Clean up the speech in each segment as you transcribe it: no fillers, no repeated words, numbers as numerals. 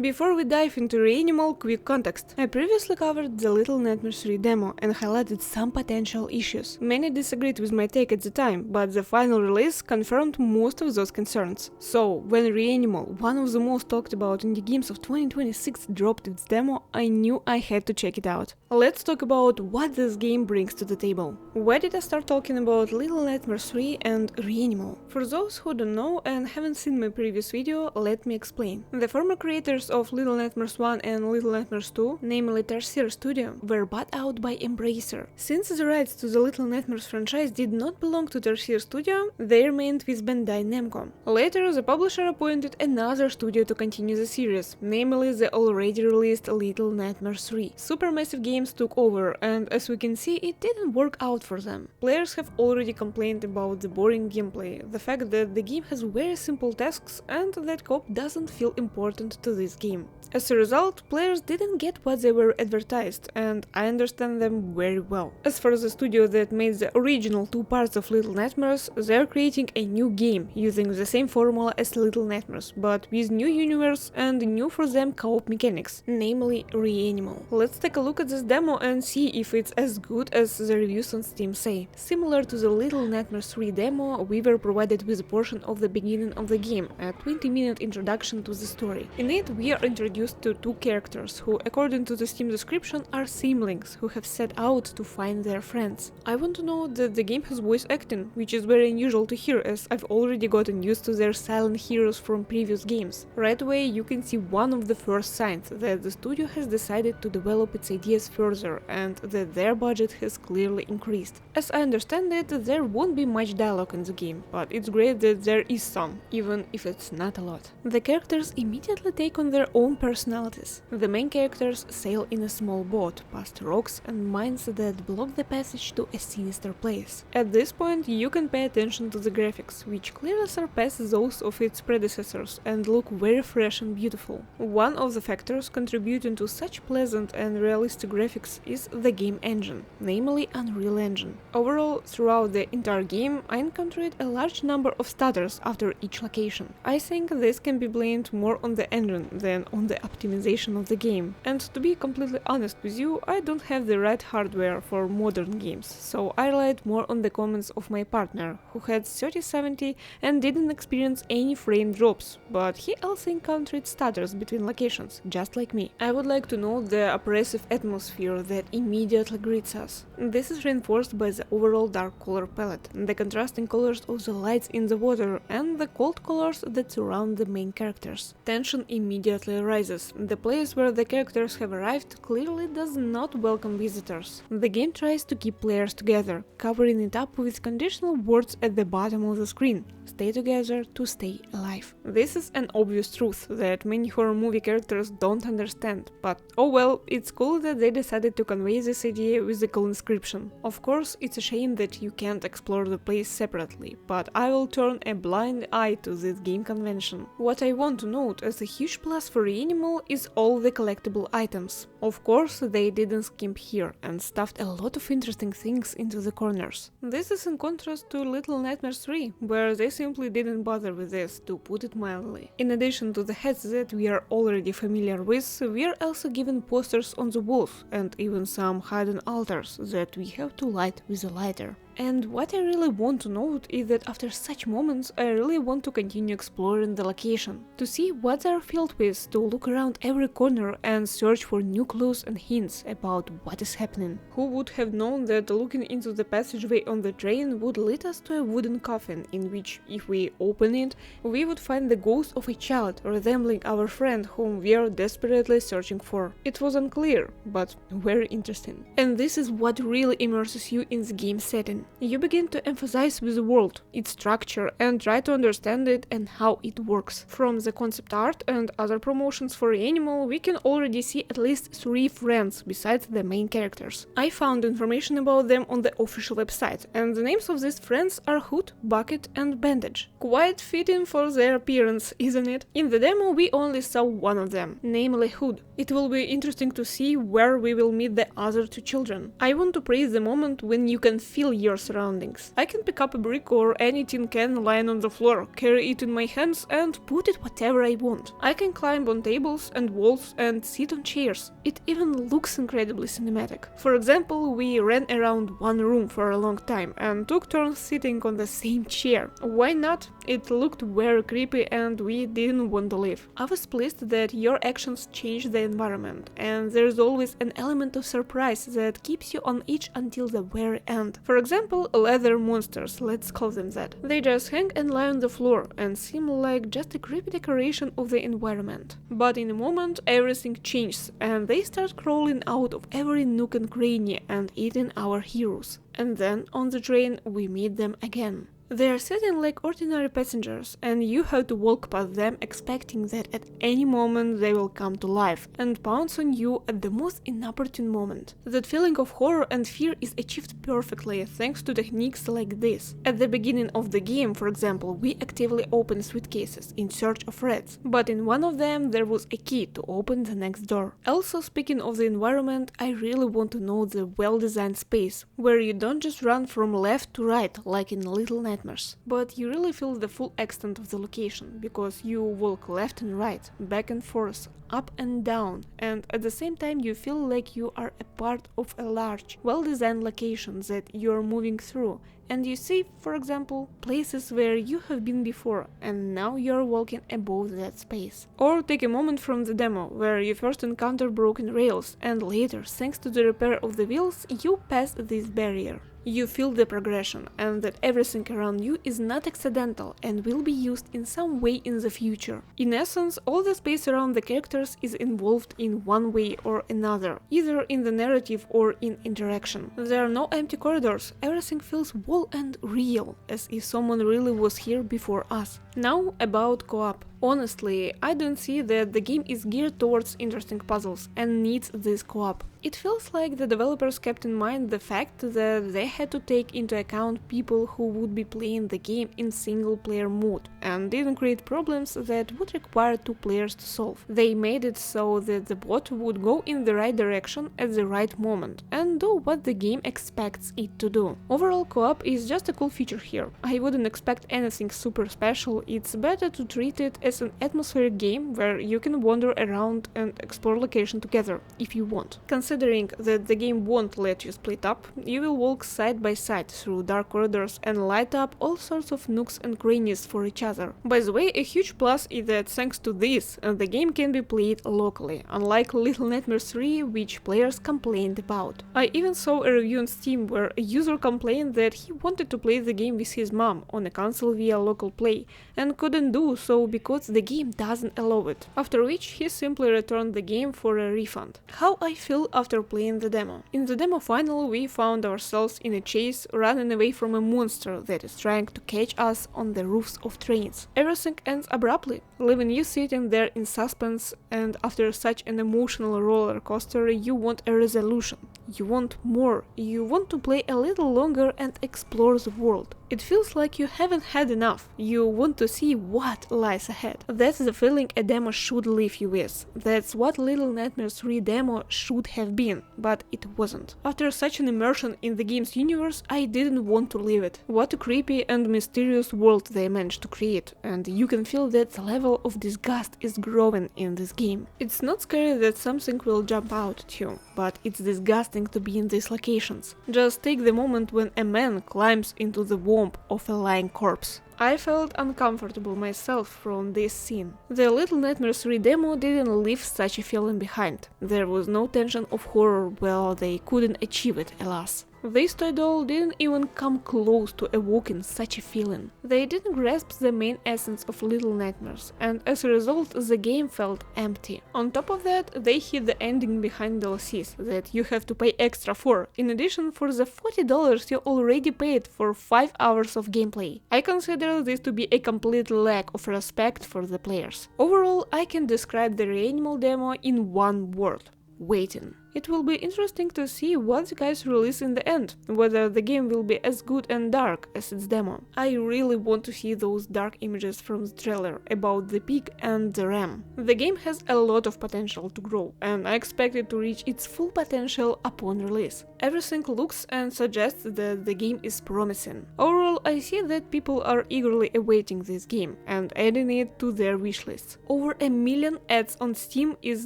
Before we dive into Reanimal, quick context. I previously covered the Little Nightmares 3 demo and highlighted some potential issues. Many disagreed with my take at the time, but the final release confirmed most of those concerns. So, when Reanimal, one of the most talked about indie games of 2026, dropped its demo, I knew I had to check it out. Let's talk about what this game brings to the table. Why did I start talking about Little Nightmares 3 and Reanimal? For those who don't know and haven't seen my previous video, let me explain. The former creators of Little Nightmares 1 and Little Nightmares 2, namely Tarsier Studios, were bought out by Embracer. Since the rights to the Little Nightmares franchise did not belong to Tarsier Studios, they remained with Bandai Namco. Later, the publisher appointed another studio to continue the series, namely the already released Little Nightmares 3. Supermassive Games took over, and as we can see, it didn't work out for them. Players have already complained about the boring gameplay, the fact that the game has very simple tasks, and that coop doesn't feel important to this game. As a result, players didn't get what they were advertised, and I understand them very well. As for the studio that made the original two parts of Little Nightmares, they're creating a new game using the same formula as Little Nightmares, but with new universe and new for them co-op mechanics, namely Reanimal. Let's take a look at this demo and see if it's as good as the reviews on Steam say. Similar to the Little Nightmares 3 demo, we were provided with a portion of the beginning of the game, a 20-minute introduction to the story. In it, we are introduced to two characters who, according to the Steam description, are siblings who have set out to find their friends. I want to note that the game has voice acting, which is very unusual to hear as I've already gotten used to their silent heroes from previous games. Right away you can see one of the first signs that the studio has decided to develop its ideas further and that their budget has clearly increased. As I understand it, there won't be much dialogue in the game, but it's great that there is some, even if it's not a lot. The characters immediately take on their own personalities. The main characters sail in a small boat past rocks and mines that block the passage to a sinister place. At this point you can pay attention to the graphics, which clearly surpass those of its predecessors and look very fresh and beautiful. One of the factors contributing to such pleasant and realistic graphics is the game engine, namely Unreal Engine. Overall, throughout the entire game, I encountered a large number of stutters after each location. I think this can be blamed more on the engine than on the optimization of the game. And to be completely honest with you, I don't have the right hardware for modern games, so I relied more on the comments of my partner, who had 3070 and didn't experience any frame drops, but he also encountered stutters between locations, just like me. I would like to note the oppressive atmosphere that immediately greets us. This is reinforced by the overall dark color palette, the contrasting colors of the lights in the water, and the cold colors that surround the main characters. Tension immediately rises. The place where the characters have arrived clearly does not welcome visitors. The game tries to keep players together, covering it up with conditional words at the bottom of the screen. Stay together to stay alive. This is an obvious truth that many horror movie characters don't understand, but oh well, it's cool that they decided to convey this idea with a cool inscription. Of course, it's a shame that you can't explore the place separately, but I will turn a blind eye to this game convention. What I want to note as a huge plus for Reanimal is all the collectible items. Of course, they didn't skimp here and stuffed a lot of interesting things into the corners. This is in contrast to Little Nightmares 3, where they simply didn't bother with this, to put it mildly. In addition to the heads that we are already familiar with, we are also given posters on the walls and even some hidden altars that we have to light with a lighter. And what I really want to note is that after such moments, I really want to continue exploring the location, to see what they're filled with, to look around every corner and search for new clues and hints about what is happening. Who would have known that looking into the passageway on the train would lead us to a wooden coffin in which, if we open it, we would find the ghost of a child resembling our friend whom we are desperately searching for. It was unclear, but very interesting. And this is what really immerses you in the game setting. You begin to emphasize with the world, its structure, and try to understand it and how it works. From the concept art and other promotions for Reanimal, we can already see at least 3 friends besides the main characters. I found information about them on the official website, and the names of these friends are Hood, Bucket, and Bandage. Quite fitting for their appearance, isn't it? In the demo we only saw one of them, namely Hood. It will be interesting to see where we will meet the other 2 children. I want to praise the moment when you can feel your your surroundings. I can pick up a brick or any tin can lying on the floor, carry it in my hands and put it whatever I want. I can climb on tables and walls and sit on chairs. It even looks incredibly cinematic. For example, we ran around one room for a long time and took turns sitting on the same chair. Why not? It looked very creepy and we didn't want to leave. I was pleased that your actions change the environment, and there's always an element of surprise that keeps you on edge until the very end. For example, leather monsters, let's call them that. They just hang and lie on the floor and seem like just a creepy decoration of the environment. But in a moment, everything changes and they start crawling out of every nook and cranny and eating our heroes. And then, on the train, we meet them again. They are sitting like ordinary passengers, and you have to walk past them expecting that at any moment they will come to life and pounce on you at the most inopportune moment. That feeling of horror and fear is achieved perfectly thanks to techniques like this. At the beginning of the game, for example, we actively open suitcases in search of rats, but in one of them there was a key to open the next door. Also, speaking of the environment, I really want to know the well-designed space, where you don't just run from left to right like in Little Nightmares, but you really feel the full extent of the location, because you walk left and right, back and forth, up and down, and at the same time you feel like you are a part of a large, well-designed location that you are moving through, and you see, for example, places where you have been before and now you are walking above that space. Or take a moment from the demo, where you first encounter broken rails and later, thanks to the repair of the wheels, you pass this barrier. You feel the progression and that everything around you is not accidental and will be used in some way in the future. In essence, all the space around the characters is involved in one way or another, either in the narrative or in interaction. There are no empty corridors, everything feels whole and real, as if someone really was here before us. Now about co-op. Honestly, I don't see that the game is geared towards interesting puzzles and needs this co-op. It feels like the developers kept in mind the fact that they had to take into account people who would be playing the game in single-player mode and didn't create problems that would require two players to solve. They made it so that the bot would go in the right direction at the right moment and do what the game expects it to do. Overall, co-op is just a cool feature here. I wouldn't expect anything super special. It's better to treat it as an atmospheric game where you can wander around and explore location together if you want. Considering that the game won't let you split up, you will walk side by side through dark corridors and light up all sorts of nooks and crannies for each other. By the way, a huge plus is that thanks to this, the game can be played locally, unlike Little Nightmares 3, which players complained about. I even saw a review on Steam where a user complained that he wanted to play the game with his mom on a console via local play and couldn't do so because the game doesn't allow it, after which he simply returned the game for a refund. How I feel after playing the demo. In the demo final, we found ourselves in a chase running away from a monster that is trying to catch us on the roofs of trains. Everything ends abruptly, leaving you sitting there in suspense, and after such an emotional roller coaster, you want a resolution. You want more. You want to play a little longer and explore the world. It feels like you haven't had enough. You want to see what lies ahead. That's the feeling a demo should leave you with. That's what Little Nightmares 3 demo should have been, but it wasn't. After such an immersion in the game's universe, I didn't want to leave it. What a creepy and mysterious world they managed to create, and you can feel that the level of disgust is growing in this game. It's not scary that something will jump out at you, but it's disgusting to be in these locations. Just take the moment when a man climbs into the womb of a lying corpse. I felt uncomfortable myself from this scene. The Little Nightmares 3 demo didn't leave such a feeling behind. There was no tension of horror, well, they couldn't achieve it, alas. This toy doll didn't even come close to evoking such a feeling. They didn't grasp the main essence of Little Nightmares, and as a result the game felt empty. On top of that, they hid the ending behind DLCs that you have to pay extra for, in addition for the $40 you already paid for 5 hours of gameplay. I consider this to be a complete lack of respect for the players. Overall, I can describe the Reanimal demo in one word: waiting. It will be interesting to see what the guys release in the end, whether the game will be as good and dark as its demo. I really want to see those dark images from the trailer about the pig and the ram. The game has a lot of potential to grow, and I expect it to reach its full potential upon release. Everything looks and suggests that the game is promising. Overall, I see that people are eagerly awaiting this game and adding it to their wishlists. Over 1 million ads on Steam is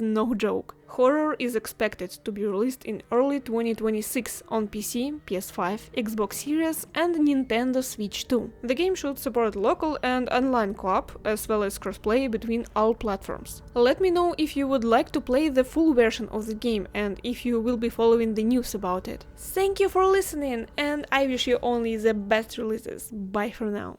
no joke. Horror is expected to be released in early 2026 on PC, PS5, Xbox Series and Nintendo Switch 2. The game should support local and online co-op, as well as crossplay between all platforms. Let me know if you would like to play the full version of the game and if you will be following the news about it. Thank you for listening, and I wish you only the best releases. Bye for now.